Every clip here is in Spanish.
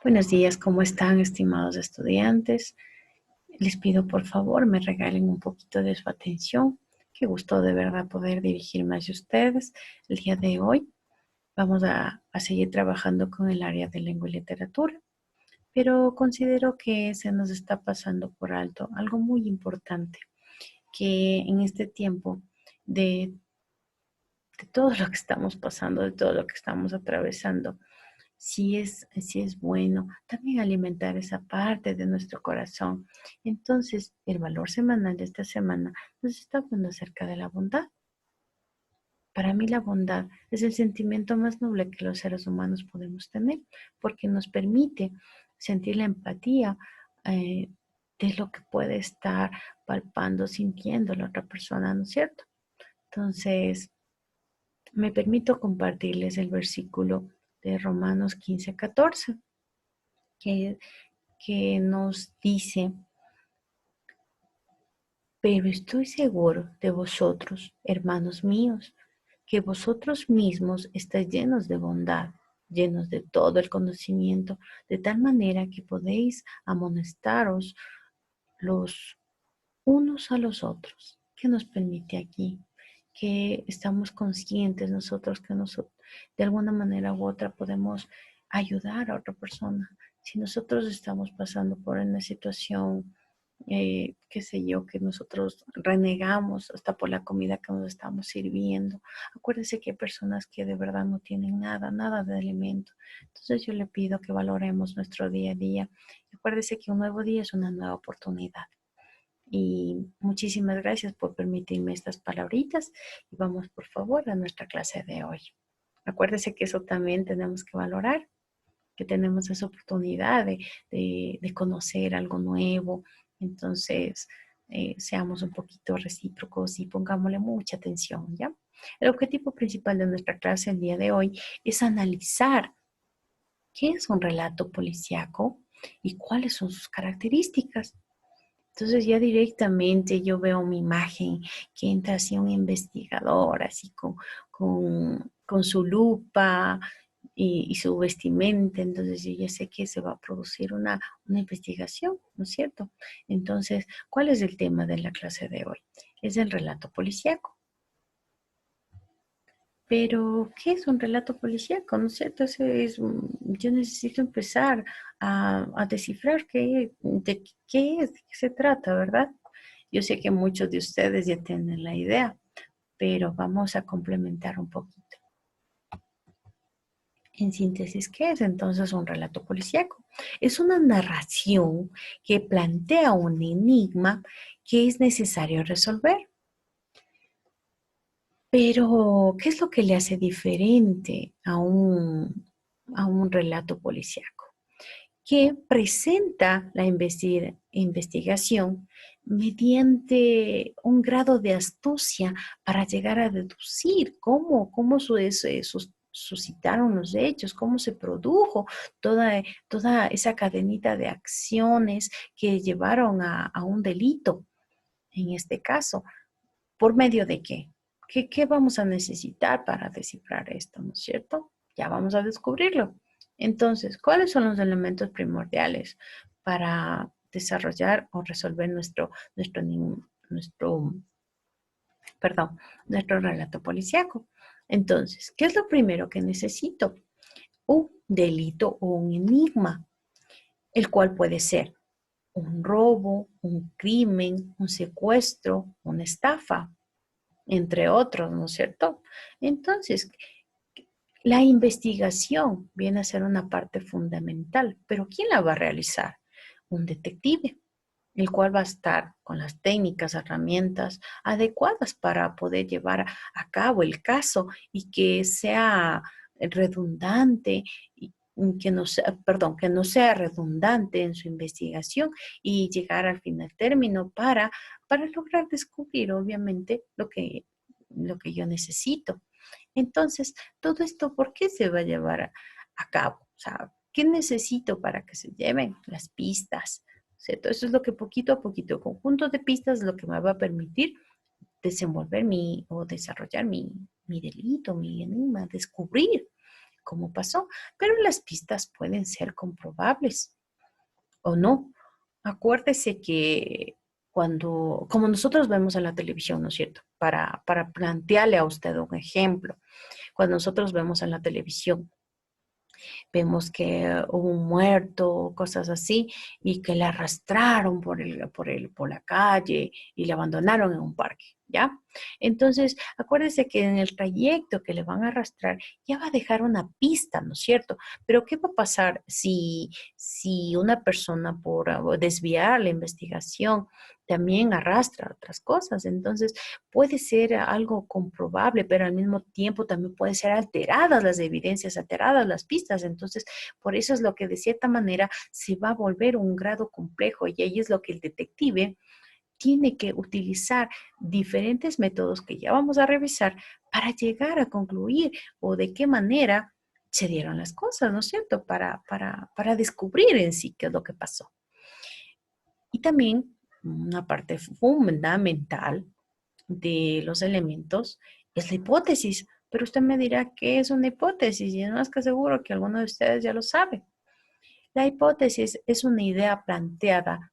Buenos días, ¿cómo están, estimados estudiantes? Les pido por favor me regalen un poquito de su atención. Qué gusto de verdad poder dirigirme hacia ustedes. El día de hoy vamos a seguir trabajando con el área de lengua y literatura, pero considero que se nos está pasando por alto algo muy importante, que en este tiempo de, de todo lo que estamos pasando, de todo lo que estamos atravesando, sí es bueno también alimentar esa parte de nuestro corazón. Entonces, el valor semanal de esta semana nos está hablando acerca de la bondad. Para mí la bondad es el sentimiento más noble que los seres humanos podemos tener, porque nos permite sentir la empatía eh, de lo que puede estar palpando, sintiendo la otra persona, ¿no es cierto? Entonces, me permito compartirles el versículo de Romanos 15:14, que nos dice: pero estoy seguro de vosotros, hermanos míos, que vosotros mismos estáis llenos de bondad, llenos de todo el conocimiento, de tal manera que podéis amonestaros los unos a los otros. ¿Qué nos permite aquí? Que estamos conscientes nosotros que nosotros de alguna manera u otra podemos ayudar a otra persona. Si nosotros estamos pasando por una situación, qué sé yo, que nosotros renegamos hasta por la comida que nos estamos sirviendo. Acuérdense que hay personas que de verdad no tienen nada, nada de alimento. Entonces yo le pido que valoremos nuestro día a día. Acuérdese que un nuevo día es una nueva oportunidad. Y muchísimas gracias por permitirme estas palabritas y vamos por favor a nuestra clase de hoy. Acuérdese que eso también tenemos que valorar, que tenemos esa oportunidad de conocer algo nuevo. Entonces, seamos un poquito recíprocos y pongámosle mucha atención, ¿ya? El objetivo principal de nuestra clase el día de hoy es analizar qué es un relato policíaco y cuáles son sus características. Entonces ya directamente yo veo mi imagen que entra así un investigador, así con su lupa y su vestimenta. Entonces yo ya sé que se va a producir una investigación, ¿no es cierto? Entonces, ¿cuál es el tema de la clase de hoy? Es el relato policíaco. Pero, ¿qué es un relato policíaco? ¿No es cierto? Yo necesito empezar a descifrar de qué es, de qué se trata, ¿verdad? Yo sé que muchos de ustedes ya tienen la idea, pero vamos a complementar un poquito. En síntesis, ¿qué es entonces un relato policíaco? Es una narración que plantea un enigma que es necesario resolver. Pero, ¿qué es lo que le hace diferente a un relato policíaco? Que presenta la investigación mediante un grado de astucia para llegar a deducir cómo suscitaron los hechos, cómo se produjo toda esa cadenita de acciones que llevaron a un delito, en este caso. ¿Por medio de qué? ¿Qué vamos a necesitar para descifrar esto, no es cierto? Ya vamos a descubrirlo. Entonces, ¿cuáles son los elementos primordiales para desarrollar o resolver nuestro, perdón, nuestro relato policíaco? Entonces, ¿qué es lo primero que necesito? Un delito o un enigma, el cual puede ser un robo, un crimen, un secuestro, una estafa, entre otros, ¿no es cierto? Entonces, la investigación viene a ser una parte fundamental, pero ¿quién la va a realizar? Un detective, el cual va a estar con las técnicas, herramientas adecuadas para poder llevar a cabo el caso y que sea redundante y que no sea, perdón, que no sea redundante en su investigación y llegar al final término para lograr descubrir, obviamente, lo que yo necesito. Entonces, todo esto, ¿por qué se va a llevar a cabo? O sea, ¿qué necesito para que se lleven las pistas? ¿Cierto? Eso es lo que poquito a poquito, conjunto de pistas, es lo que me va a permitir desenvolver o desarrollar mi delito, mi enigma, descubrir cómo pasó, pero las pistas pueden ser comprobables o no. Acuérdese que como nosotros vemos en la televisión, ¿no es cierto? Para plantearle a usted un ejemplo, cuando nosotros vemos en la televisión, vemos que hubo un muerto, cosas así, y que le arrastraron por la calle y le abandonaron en un parque, ¿ya? Entonces, acuérdese que en el trayecto que le van a arrastrar ya va a dejar una pista, ¿no es cierto? Pero ¿qué va a pasar si una persona por desviar la investigación también arrastra otras cosas? Entonces, puede ser algo comprobable, pero al mismo tiempo también pueden ser alteradas las evidencias, alteradas las pistas. Entonces, por eso es lo que de cierta manera se va a volver un grado complejo y ahí es lo que el detective tiene que utilizar diferentes métodos que ya vamos a revisar para llegar a concluir o de qué manera se dieron las cosas, ¿no es cierto? Para descubrir en sí qué es lo que pasó. Y también una parte fundamental de los elementos es la hipótesis. Pero usted me dirá qué es una hipótesis y no es que seguro que alguno de ustedes ya lo sabe. La hipótesis es una idea planteada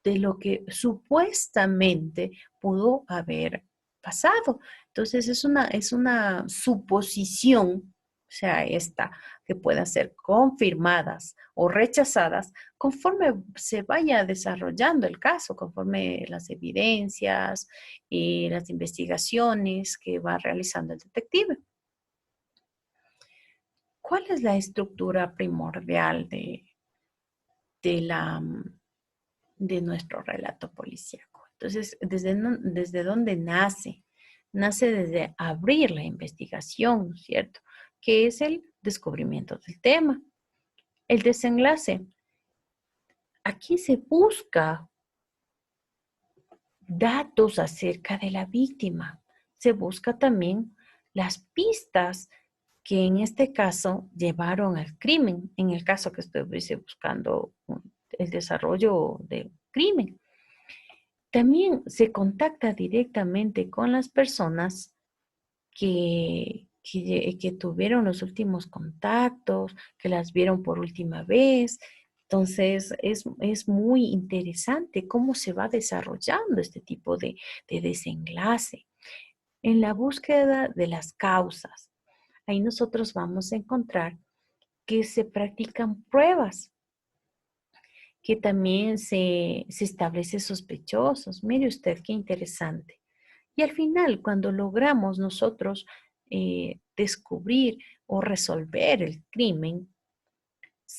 de lo que supuestamente pudo haber pasado. Entonces es una suposición, o sea, esta, que puedan ser confirmadas o rechazadas conforme se vaya desarrollando el caso, conforme las evidencias y las investigaciones que va realizando el detective. ¿Cuál es la estructura primordial de la de nuestro relato policíaco? Entonces, ¿desde dónde nace? Nace desde abrir la investigación, ¿no es cierto? Que es el descubrimiento del tema. El desenlace. Aquí se busca datos acerca de la víctima. Se busca también las pistas que en este caso llevaron al crimen, en el caso que estuviese buscando el desarrollo del crimen. También se contacta directamente con las personas que tuvieron los últimos contactos, que las vieron por última vez. Entonces, es muy interesante cómo se va desarrollando este tipo de desenlace. En la búsqueda de las causas, ahí nosotros vamos a encontrar que se practican pruebas, que también se establece sospechosos. Mire usted qué interesante. Y al final, cuando logramos nosotros descubrir o resolver el crimen,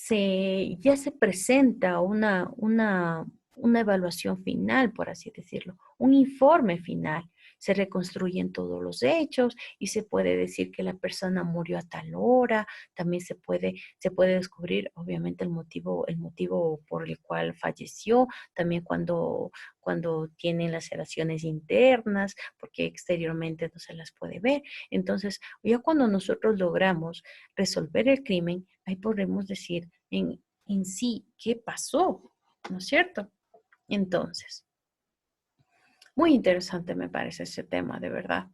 ya se presenta una evaluación final, por así decirlo, un informe final. Se reconstruyen todos los hechos y se puede decir que la persona murió a tal hora. También se puede descubrir, obviamente, el motivo por el cual falleció. También cuando tienen laceraciones internas, porque exteriormente no se las puede ver. Entonces, ya cuando nosotros logramos resolver el crimen, ahí podremos decir en sí qué pasó, ¿no es cierto? Entonces, muy interesante me parece ese tema, de verdad.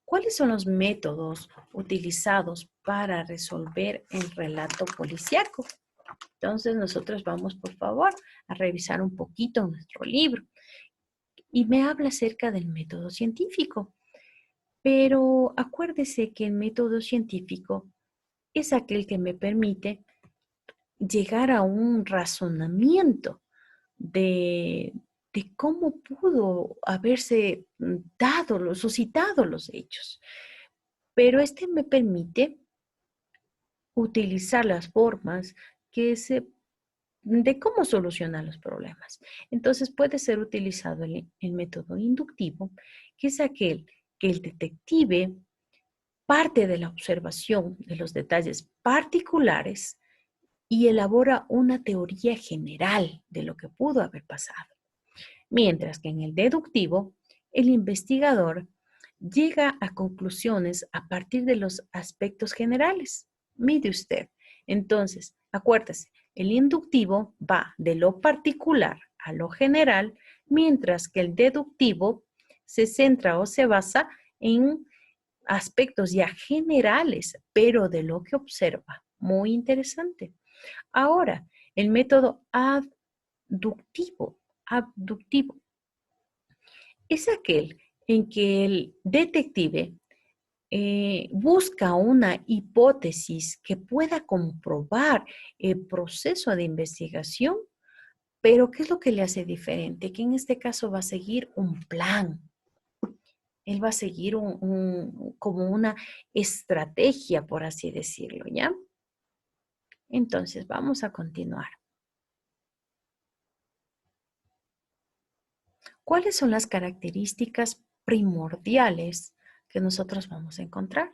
¿Cuáles son los métodos utilizados para resolver el relato policíaco? Entonces, nosotros vamos, por favor, a revisar un poquito nuestro libro. Y me habla acerca del método científico. Pero acuérdese que el método científico es aquel que me permite llegar a un razonamiento de, de cómo pudo haberse suscitado los hechos. Pero este me permite utilizar las formas de cómo solucionar los problemas. Entonces puede ser utilizado el método inductivo, que es aquel que el detective parte de la observación de los detalles particulares y elabora una teoría general de lo que pudo haber pasado. Mientras que en el deductivo, el investigador llega a conclusiones a partir de los aspectos generales. Mire usted. Entonces, acuérdese, el inductivo va de lo particular a lo general, mientras que el deductivo se centra o se basa en aspectos ya generales, pero de lo que observa. Muy interesante. Ahora, el método abductivo es aquel en que el detective busca una hipótesis que pueda comprobar el proceso de investigación, pero ¿qué es lo que le hace diferente? Que en este caso va a seguir un plan. Él va a seguir como una estrategia, por así decirlo, ¿ya? Entonces, vamos a continuar. ¿Cuáles son las características primordiales que nosotros vamos a encontrar?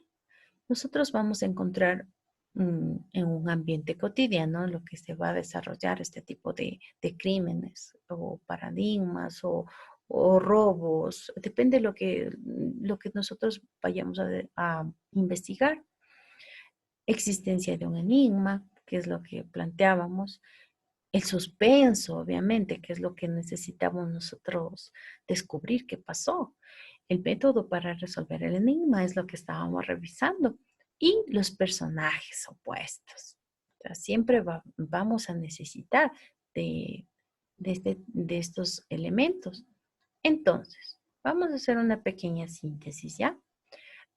Nosotros vamos a encontrar en un ambiente cotidiano lo que se va a desarrollar este tipo de crímenes o paradigmas o robos, depende de lo que nosotros vayamos a investigar. Existencia de un enigma, que es lo que planteábamos, el suspenso, obviamente, que es lo que necesitamos nosotros descubrir qué pasó. El método para resolver el enigma es lo que estábamos revisando. Y los personajes opuestos. O sea, siempre vamos a necesitar de estos elementos. Entonces, vamos a hacer una pequeña síntesis, ¿ya?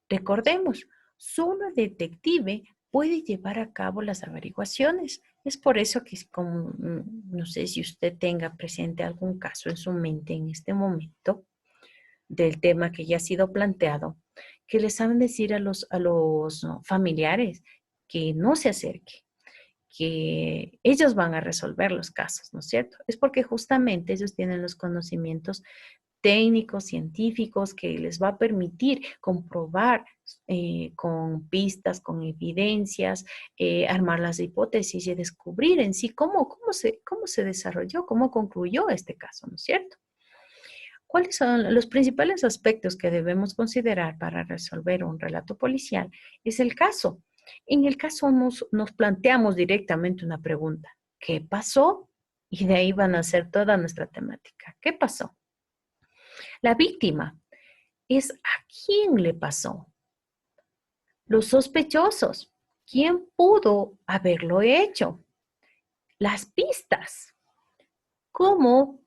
Recordemos, solo el detective puede llevar a cabo las averiguaciones. Es por eso que, como, no sé si usted tenga presente algún caso en su mente en este momento del tema que ya ha sido planteado, que les saben decir a los ¿no? familiares que no se acerque, que ellos van a resolver los casos, ¿no es cierto? Es porque justamente ellos tienen los conocimientos técnicos, científicos, que les va a permitir comprobar con pistas, con evidencias, armar las hipótesis y descubrir en sí cómo se desarrolló, cómo concluyó este caso, ¿no es cierto? ¿Cuáles son los principales aspectos que debemos considerar para resolver un relato policial? Es el caso. En el caso nos planteamos directamente una pregunta. ¿Qué pasó? Y de ahí van a ser toda nuestra temática. ¿Qué pasó? La víctima es a quién le pasó. Los sospechosos, ¿quién pudo haberlo hecho? Las pistas, ¿cómo,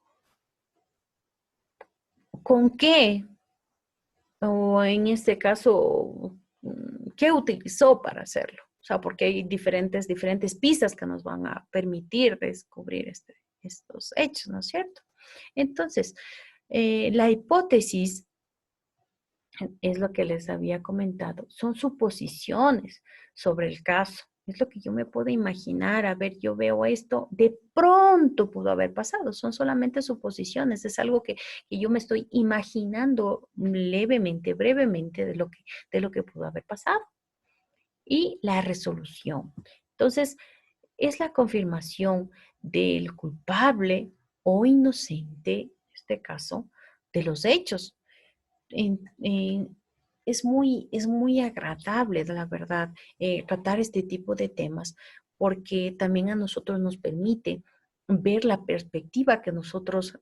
con qué, o en este caso, qué utilizó para hacerlo? O sea, porque hay diferentes pistas que nos van a permitir descubrir estos hechos, ¿no es cierto? Entonces, la hipótesis es lo que les había comentado, son suposiciones sobre el caso. Es lo que yo me puedo imaginar, a ver, yo veo esto, de pronto pudo haber pasado, son solamente suposiciones, es algo que yo me estoy imaginando levemente, brevemente de lo que pudo haber pasado. Y la resolución. Entonces, es la confirmación del culpable o inocente, en este caso, de los hechos es muy agradable, la verdad, tratar este tipo de temas porque también a nosotros nos permite ver la perspectiva que nosotros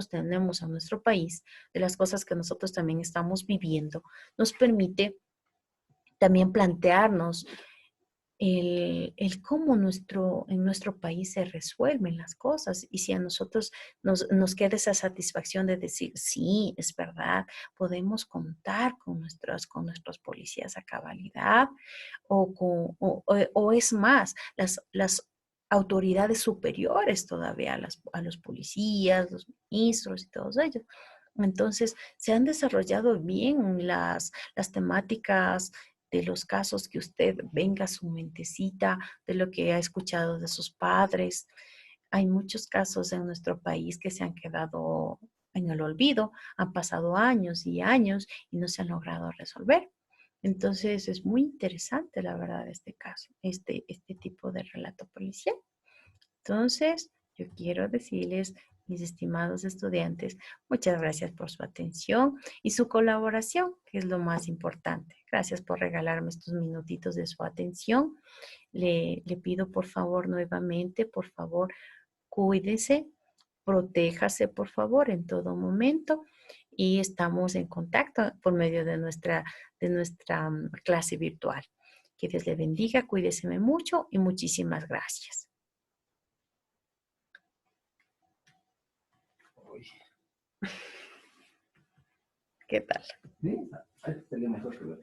tenemos en nuestro país, de las cosas que nosotros también estamos viviendo, nos permite también plantearnos el cómo en nuestro país se resuelven las cosas y si a nosotros nos queda esa satisfacción de decir, sí, es verdad, podemos contar con nuestros policías a cabalidad o es más, las autoridades superiores todavía a los policías, los ministros y todos ellos. Entonces, se han desarrollado bien las temáticas de los casos que usted venga a su mentecita, de lo que ha escuchado de sus padres. Hay muchos casos en nuestro país que se han quedado en el olvido, han pasado años y años y no se han logrado resolver. Entonces es muy interesante, la verdad, este caso, este tipo de relato policial. Entonces, yo quiero decirles, mis estimados estudiantes, muchas gracias por su atención y su colaboración, que es lo más importante. Gracias por regalarme estos minutitos de su atención. Le pido por favor nuevamente, por favor, cuídese, protéjase por favor en todo momento y estamos en contacto por medio de nuestra clase virtual. Que Dios le bendiga, cuídese mucho y muchísimas gracias. ¿Qué tal? Sí, ahí tenemos otro.